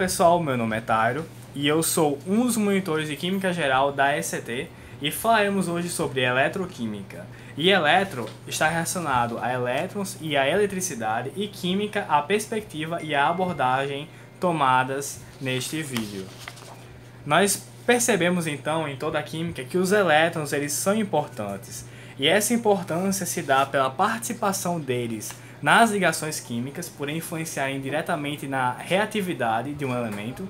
pessoal, meu nome é Tairo e eu sou um dos monitores de Química Geral da ECT e falaremos hoje sobre eletroquímica. E eletro está relacionado a elétrons e a eletricidade, e química a perspectiva e a abordagem tomadas neste vídeo. Nós percebemos então em toda a química que os elétrons eles são importantes, e essa importância se dá pela participação deles nas ligações químicas, por influenciarem diretamente na reatividade de um elemento,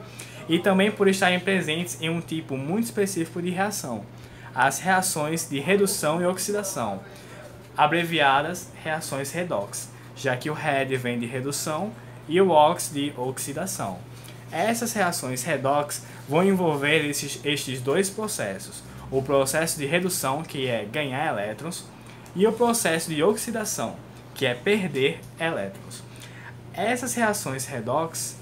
e também por estarem presentes em um tipo muito específico de reação, as reações de redução e oxidação, abreviadas reações redox, já que o red vem de redução e o ox de oxidação. Essas reações redox vão envolver estes dois processos, o processo de redução, que é ganhar elétrons, e o processo de oxidação, que é perder elétrons. Essas reações redox,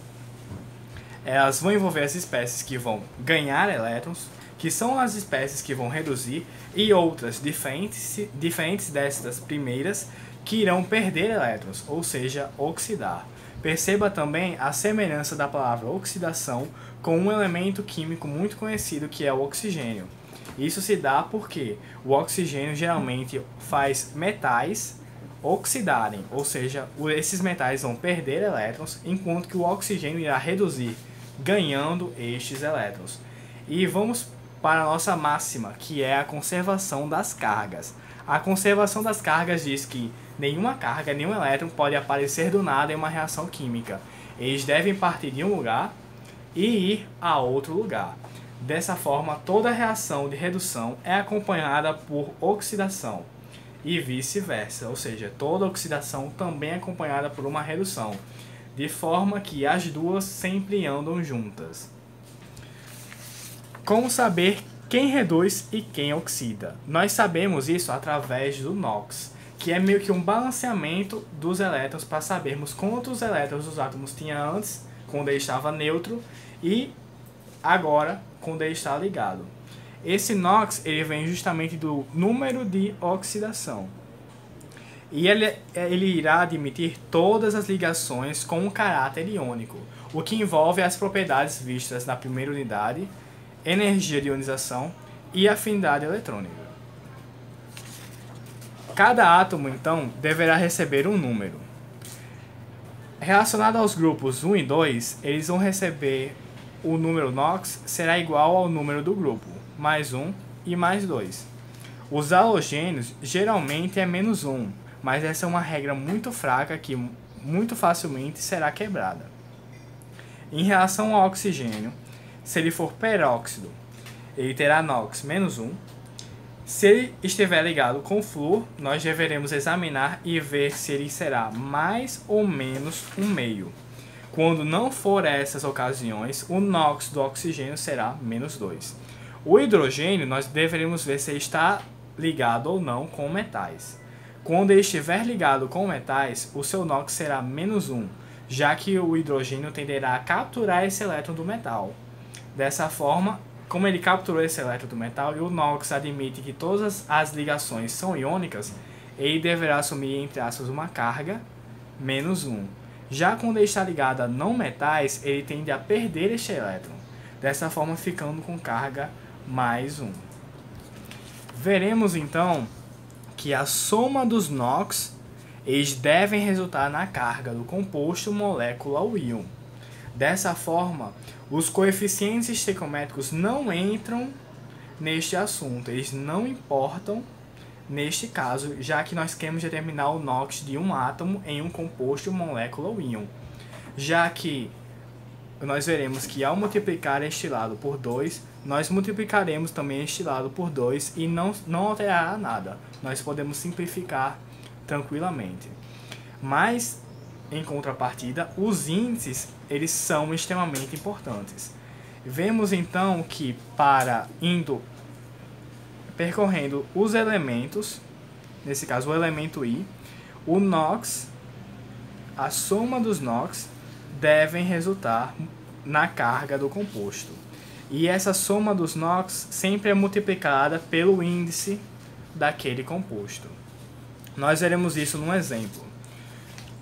elas vão envolver as espécies que vão ganhar elétrons, que são as espécies que vão reduzir, e outras diferentes destas primeiras, que irão perder elétrons, ou seja, oxidar. Perceba também a semelhança da palavra oxidação com um elemento químico muito conhecido, que é o oxigênio. Isso se dá porque o oxigênio geralmente faz metais oxidarem, ou seja, esses metais vão perder elétrons, enquanto que o oxigênio irá reduzir, ganhando estes elétrons. E vamos para a nossa máxima, que é a conservação das cargas. A conservação das cargas diz que nenhuma carga, nenhum elétron pode aparecer do nada em uma reação química. Eles devem partir de um lugar e ir a outro lugar. Dessa forma, toda reação de redução é acompanhada por oxidação e vice-versa, ou seja, toda oxidação também é acompanhada por uma redução, de forma que as duas sempre andam juntas. Como saber quem reduz e quem oxida? Nós sabemos isso através do NOx, que é meio que um balanceamento dos elétrons para sabermos quantos elétrons os átomos tinham antes, quando ele estava neutro, e agora, quando ele está ligado. Esse NOx ele vem justamente do número de oxidação. E ele irá admitir todas as ligações com um caráter iônico, o que envolve as propriedades vistas na primeira unidade, energia de ionização e afinidade eletrônica. Cada átomo, então, deverá receber um número. Relacionado aos grupos 1 e 2, eles vão receber o número NOx será igual ao número do grupo, mais 1 e mais 2. Os halogênios geralmente é menos 1, mas essa é uma regra muito fraca que muito facilmente será quebrada. Em relação ao oxigênio, se ele for peróxido, ele terá NOx menos 1. Se ele estiver ligado com flúor, nós deveremos examinar e ver se ele será mais ou menos 1,5. Quando não for essas ocasiões, o NOx do oxigênio será menos 2. O hidrogênio, nós deveremos ver se ele está ligado ou não com metais. Quando ele estiver ligado com metais, o seu NOx será menos 1, já que o hidrogênio tenderá a capturar esse elétron do metal. Dessa forma, como ele capturou esse elétron do metal e o NOx admite que todas as ligações são iônicas, ele deverá assumir, entre aspas, uma carga menos 1. Já quando ele está ligado a não metais, ele tende a perder este elétron, dessa forma ficando com carga mais 1. Veremos então que a soma dos NOx eles devem resultar na carga do composto, molécula ou íon. Dessa forma, os coeficientes estequiométricos não entram neste assunto, eles não importam neste caso, já que nós queremos determinar o NOx de um átomo em um composto, molécula ou íon. Já que nós veremos que ao multiplicar este lado por 2, nós multiplicaremos também este lado por 2 e não alterará nada. Nós podemos simplificar tranquilamente. Mas, em contrapartida, os índices eles são extremamente importantes. Vemos então que percorrendo os elementos, nesse caso o elemento I, o NOx, a soma dos NOx devem resultar na carga do composto. E essa soma dos NOx sempre é multiplicada pelo índice daquele composto. Nós veremos isso num exemplo,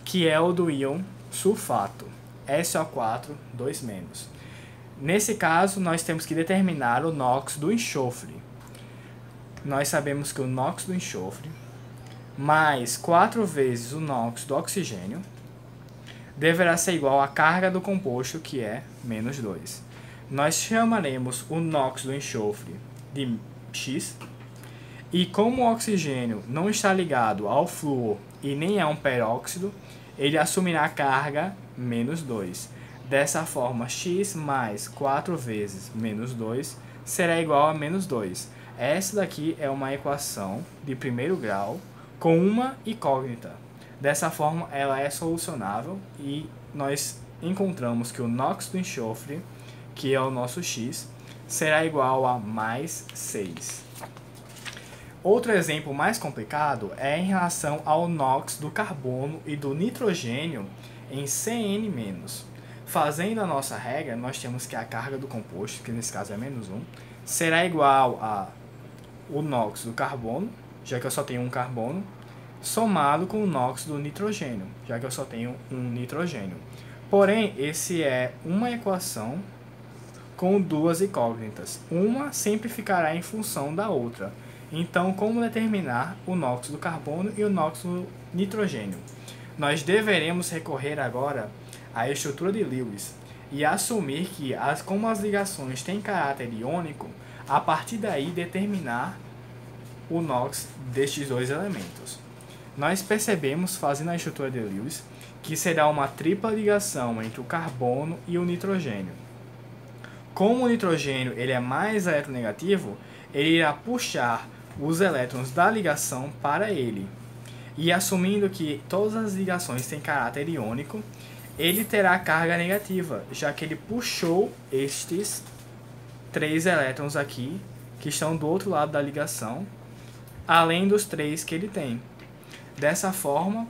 que é o do íon sulfato. SO4, 2-. Nesse caso, nós temos que determinar o NOx do enxofre. Nós sabemos que o NOx do enxofre mais 4 vezes o NOx do oxigênio deverá ser igual à carga do composto, que é -2. Nós chamaremos o NOx do enxofre de X, e como o oxigênio não está ligado ao flúor e nem é um peróxido, ele assumirá a carga -2. Dessa forma, x mais 4 vezes -2 será igual a -2. Essa daqui é uma equação de primeiro grau com uma incógnita. Dessa forma, ela é solucionável e nós encontramos que o NOx do enxofre, que é o nosso x, será igual a +6. Outro exemplo mais complicado é em relação ao NOx do carbono e do nitrogênio em Cn-. Fazendo a nossa regra, nós temos que a carga do composto, que nesse caso é -1, será igual a o NOx do carbono, já que eu só tenho um carbono, somado com o NOx do nitrogênio, já que eu só tenho um nitrogênio. Porém, esse é uma equação com duas incógnitas. Uma sempre ficará em função da outra. Então, como determinar o NOx do carbono e o NOx do nitrogênio? Nós deveremos recorrer agora à estrutura de Lewis e assumir que, como as ligações têm caráter iônico, a partir daí determinar o NOx destes dois elementos. Nós percebemos, fazendo a estrutura de Lewis, que será uma tripla ligação entre o carbono e o nitrogênio. Como o nitrogênio ele é mais eletronegativo, ele irá puxar os elétrons da ligação para ele. E assumindo que todas as ligações têm caráter iônico, ele terá carga negativa, já que ele puxou estes 3 elétrons aqui, que estão do outro lado da ligação, além dos 3 que ele tem. Dessa forma,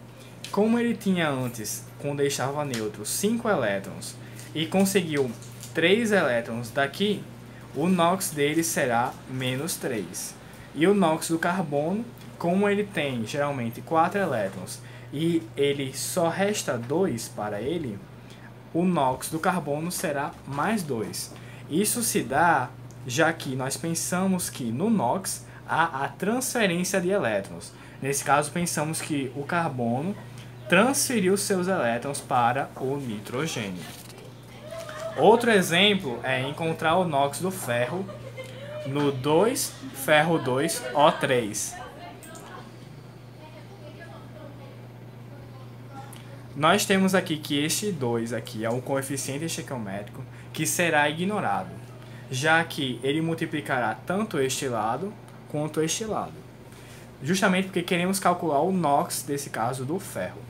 como ele tinha antes, quando ele estava neutro, 5 elétrons, e conseguiu 3 elétrons daqui, o NOx dele será -3. E o NOx do carbono, como ele tem geralmente 4 elétrons, e ele só resta 2 para ele, o NOx do carbono será +2. Isso se dá já que nós pensamos que no NOx há a transferência de elétrons. Nesse caso, pensamos que o carbono transferiu seus elétrons para o nitrogênio. Outro exemplo é encontrar o NOx do ferro no 2Fe2O3. Nós temos aqui que este 2 aqui é um coeficiente estequiométrico que será ignorado, já que ele multiplicará tanto este lado quanto este lado, justamente porque queremos calcular o NOx, desse caso, do ferro.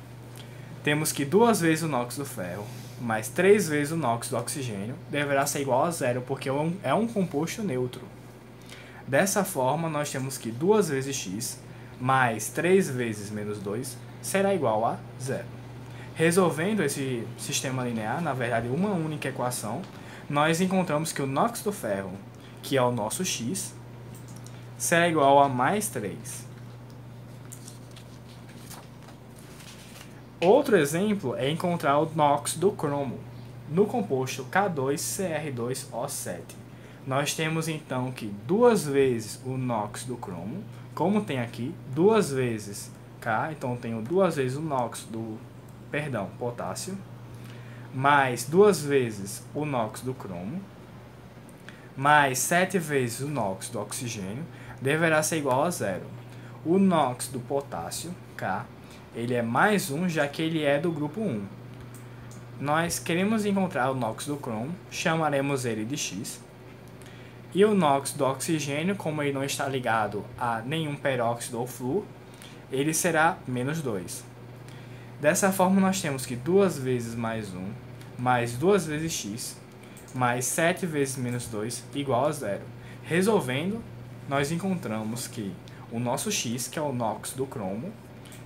Temos que 2 vezes o NOx do ferro mais 3 vezes o NOx do oxigênio deverá ser igual a 0, porque é um composto neutro. Dessa forma, nós temos que 2 vezes x mais 3 vezes -2 será igual a 0. Resolvendo esse sistema linear, na verdade uma única equação, nós encontramos que o NOx do ferro, que é o nosso x, será igual a +3. Outro exemplo é encontrar o NOx do cromo no composto K2CR2O7. Nós temos então que 2 vezes o NOx do cromo, como tem aqui, 2 vezes K, então eu tenho 2 vezes o NOx do, potássio, mais 2 vezes o NOx do cromo, mais 7 vezes o NOx do oxigênio, deverá ser igual a 0. O NOx do potássio, K, ele é +1, já que ele é do grupo 1. Nós queremos encontrar o NOx do cromo, chamaremos ele de x. E o NOx do oxigênio, como ele não está ligado a nenhum peróxido ou flúor, ele será -2. Dessa forma, nós temos que 2 vezes +1, mais 2 vezes x, mais 7 vezes -2, igual a 0. Resolvendo, nós encontramos que o nosso x, que é o NOx do cromo,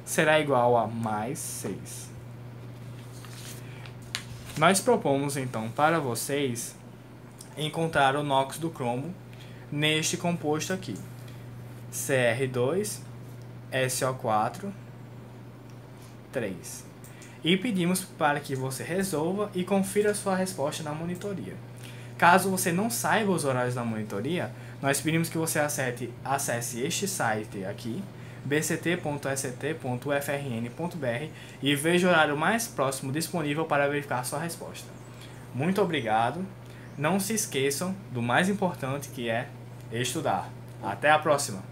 será igual a +6. Nós propomos, então, para vocês encontrar o NOx do cromo neste composto aqui, Cr2SO4 3. e pedimos para que você resolva e confira sua resposta na monitoria. Caso você não saiba os horários da monitoria, nós pedimos que você acesse este site aqui, bct.sct.ufrn.br, e veja o horário mais próximo disponível para verificar sua resposta. Muito obrigado. Não se esqueçam do mais importante, que é estudar. Até a próxima!